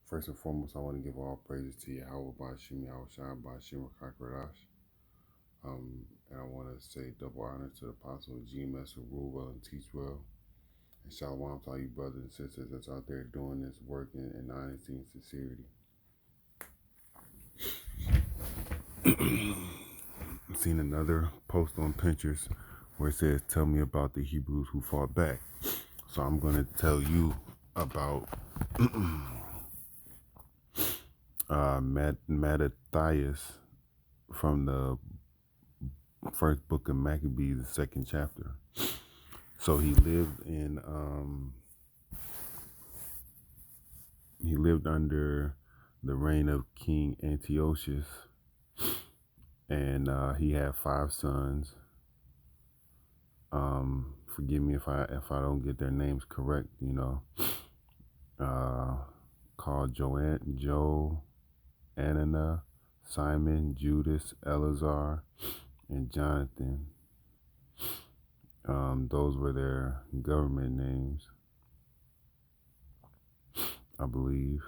First and foremost, I want to give all praises to YAHAWAH, BAHASHAM, YAHAWASHI, BAHASHAM, Maccabees. And I want to say double honor to the Apostle GMS who rule well and teach well. And shalom to all you brothers and sisters that's out there doing this work in honesty and sincerity. I've seen another post on Pinterest where it says, "Tell me about the Hebrews who fought back." So I'm going to tell you about Mattathias from the first book of Maccabees, the second chapter. So he lived under the reign of King Antiochus, and he had 5 sons. Forgive me if I don't get their names correct. Called Joanna, Simon, Judas, Eleazar, and Jonathan. Those were their government names, I believe.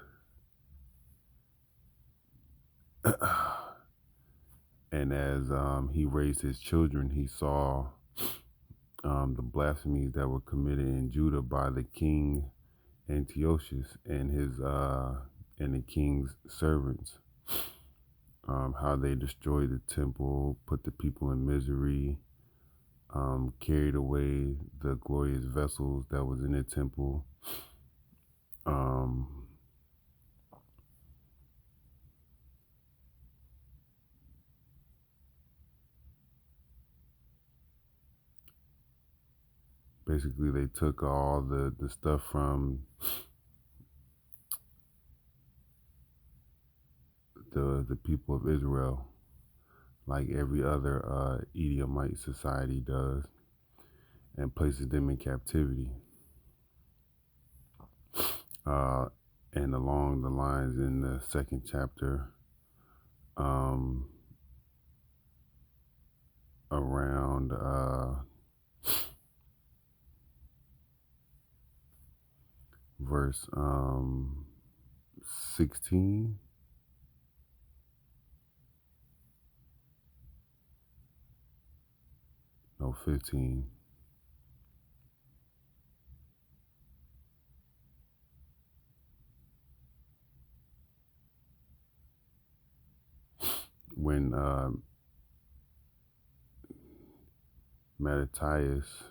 And as he raised his children, he saw the blasphemies that were committed in Judah by the king Antiochus and the king's servants. How they destroyed the temple, put the people in misery, carried away the glorious vessels that was in the temple. Basically, they took all the stuff from the people of Israel, like every other Edomite society does, and places them in captivity. And along the lines in the second chapter, around verse 16, no 15. When Mattathias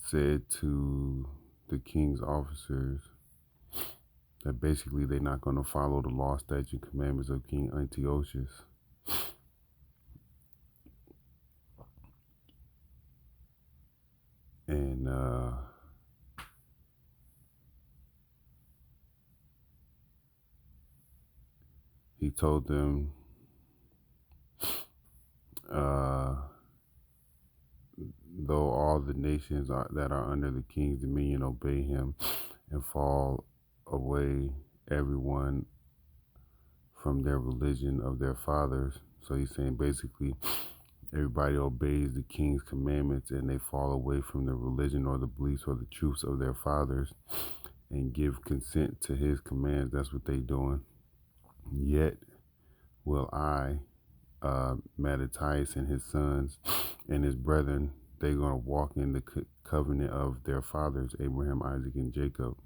said to the king's officers that basically they're not going to follow the law, statutes, and commandments of King Antiochus. And he told them though all the nations that are under the king's dominion obey him and fall away everyone from their religion of their fathers. So he's saying basically everybody obeys the king's commandments and they fall away from the religion or the beliefs or the truths of their fathers and give consent to his commands. That's what they doing. Yet will I, Mattathias and his sons and his brethren, they're going to walk in the covenant of their fathers, Abraham, Isaac, and Jacob.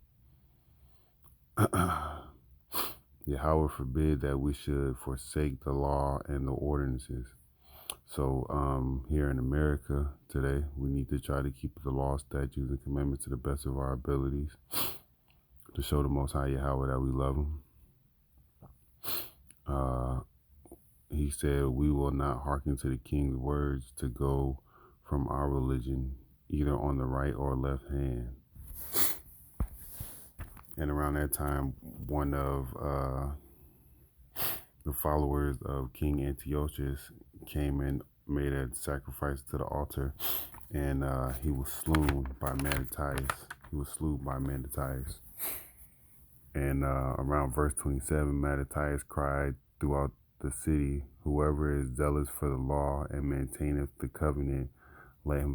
Yahweh forbid that we should forsake the law and the ordinances. So here in America today, we need to try to keep the law, statutes, and commandments to the best of our abilities to show the Most High Yahweh that we love him. He said, we will not hearken to the king's words to go from our religion, either on the right or left hand. And around that time, one of the followers of King Antiochus came and made a sacrifice to the altar, and he was slain by Mattathias. And around verse 27, Mattathias cried throughout the city, whoever is zealous for the law and maintaineth the covenant, let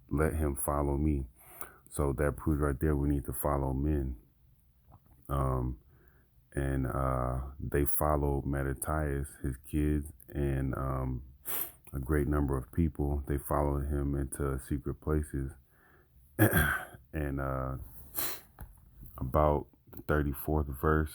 let him follow me. So that proves right there we need to follow men. Um, and they followed Mattathias, his kids, and a great number of people. They followed him into secret places. And about the 34th verse,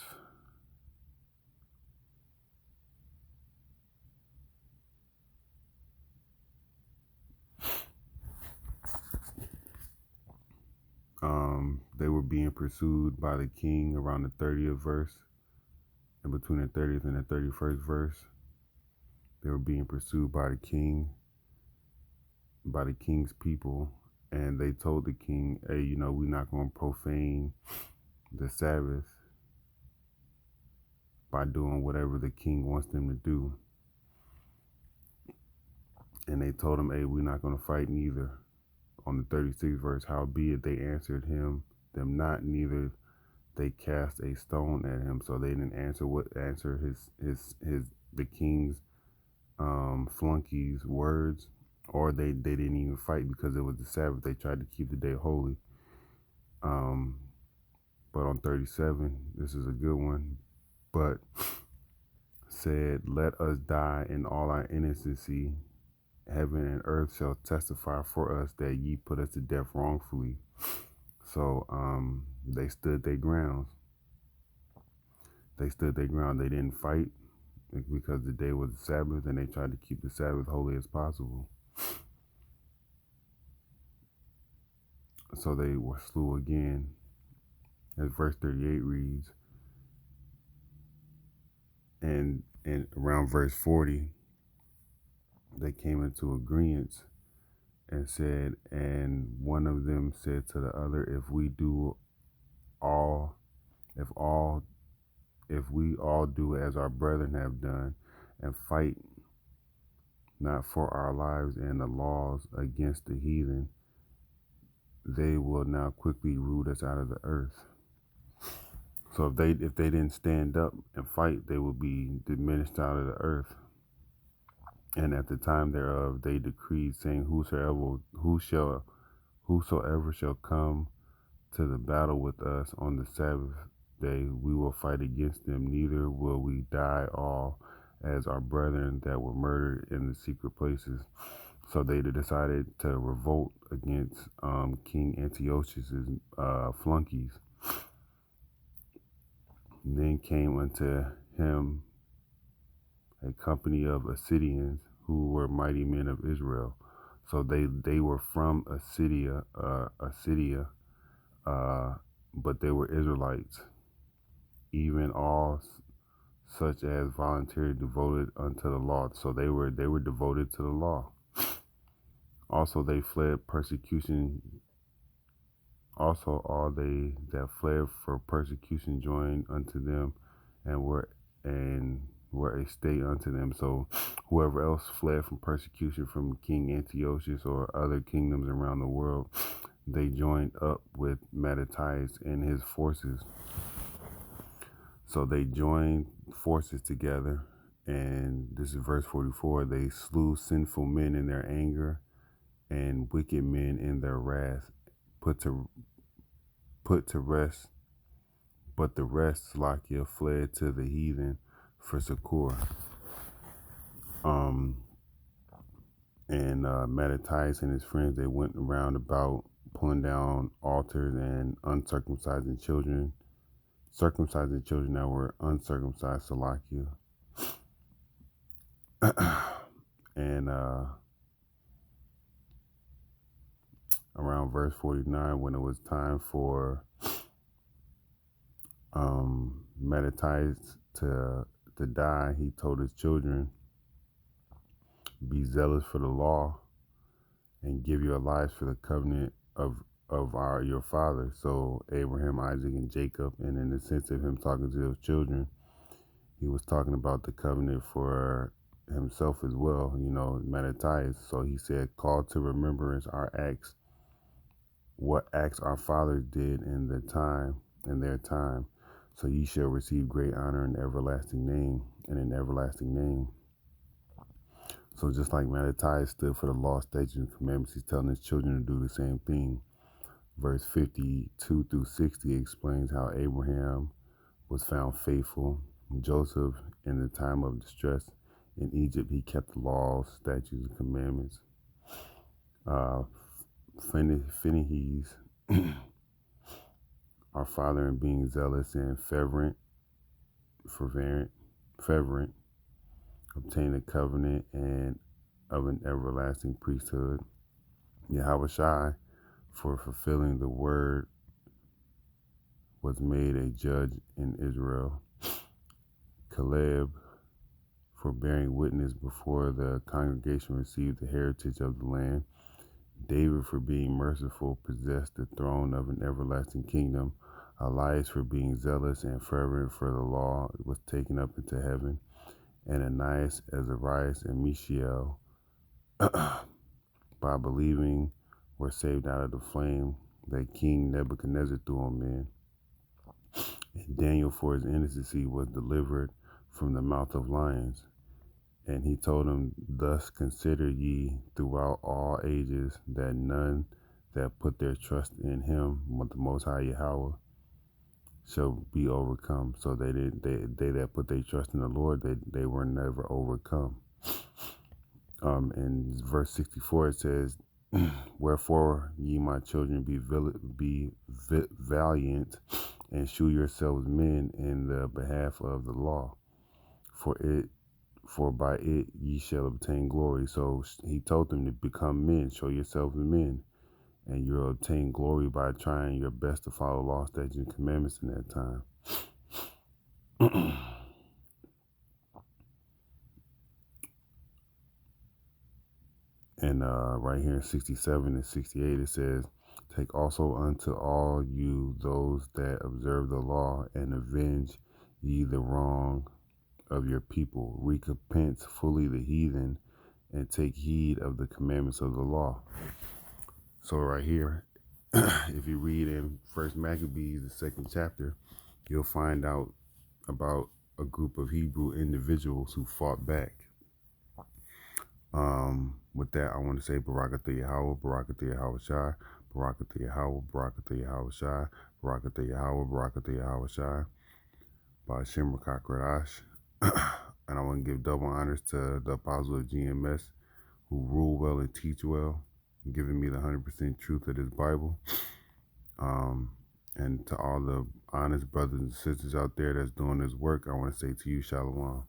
they were being pursued by the king around the 30th verse. And between the 30th and the 31st verse, they were being pursued by the king, by the king's people. And they told the king, hey, we're not going to profane the Sabbath by doing whatever the king wants them to do. And they told him, hey, we're not going to fight neither. On the 36th verse, howbeit they answered them not, neither they cast a stone at him. So they didn't answer his the king's flunkies words, or they didn't even fight because it was the Sabbath. They tried to keep the day holy. But on 37, this is a good one. But said, let us die in all our innocency. Heaven and earth shall testify for us that ye put us to death wrongfully. So they stood their grounds. They stood their ground. They didn't fight because the day was the Sabbath, and they tried to keep the Sabbath holy as possible. So they were slew again. As verse 38 reads, and around verse 40, they came into agreement and said, and one of them said to the other, if we all do as our brethren have done, and fight not for our lives and the laws against the heathen, they will now quickly root us out of the earth. So if they didn't stand up and fight, they would be diminished out of the earth. And at the time thereof, they decreed, saying, whosoever shall come to the battle with us on the Sabbath day, we will fight against them. Neither will we die all as our brethren that were murdered in the secret places. So they decided to revolt against King Antiochus' flunkies. And then came unto him a company of Assyrians who were mighty men of Israel. So they were from Assyria, but they were Israelites, even all such as voluntarily devoted unto the law. So they were devoted to the law. Also they fled persecution. Also all they that fled for persecution joined unto them, and were a state unto them. So whoever else fled from persecution from King Antiochus or other kingdoms around the world, they joined up with Mattathias and his forces. So they joined forces together, and this is verse 44. They slew sinful men in their anger, and wicked men in their wrath, put to rest. But the rest, Slakia, fled to the heathen for succor. And Mattathias and his friends, they went around about pulling down altars and circumcising children that were uncircumcised, Salakia. And around verse 49, when it was time for Mattathias to die, he told his children, be zealous for the law and give your lives for the covenant of your father. So Abraham, Isaac, and Jacob. And in the sense of him talking to those children, he was talking about the covenant for himself as well, Mattathias. So he said, call to remembrance our acts, what acts our fathers did in their time. So ye shall receive great honor and an everlasting name. So just like Mattathias stood for the law, statutes, and commandments, he's telling his children to do the same thing. Verse 52 through 60 explains how Abraham was found faithful. Joseph, in the time of distress in Egypt, he kept the laws, statutes, and commandments. Phinehas, our father, in being zealous and fervent, obtained a covenant and of an everlasting priesthood. YAHAWASHI, for fulfilling the word, was made a judge in Israel. Caleb, for bearing witness before the congregation, received the heritage of the land. David, for being merciful, possessed the throne of an everlasting kingdom. Elias, for being zealous and fervent for the law, was taken up into heaven. And Ananias, Azarias, and Mishael, by believing, were saved out of the flame that King Nebuchadnezzar threw on men. And Daniel, for his innocency, was delivered from the mouth of lions. And he told him, thus consider ye throughout all ages that none that put their trust in him, the Most High Yahweh, shall be overcome. So they that put their trust in the Lord, they were never overcome. In verse 64 it says, wherefore ye, my children, be valiant, and shew yourselves men in the behalf of the law, for by it ye shall obtain glory. So he told them to become men, show yourselves men, and you'll obtain glory by trying your best to follow law, statutes, and commandments in that time. And right here in 67 and 68 it says, take also unto all you those that observe the law, and avenge ye the wrong of your people. Recompense fully the heathen, and take heed of the commandments of the law. So right here, if you read in First Maccabees, the 2nd chapter, you'll find out about a group of Hebrew individuals who fought back. With that, I want to say Barakatha Yahawah, Barakatha Yahawashai, Barakatha Yahawah, Barakatha Yahawashai, Barakatha Yahawah, Barakatha Yahawashai, BAHASHAM Rakakradash. And I want to give double honors to the apostle of GMS, who rule well and teach well, giving me the 100% truth of this Bible. And to all the honest brothers and sisters out there that's doing this work, I want to say to you, Shalom.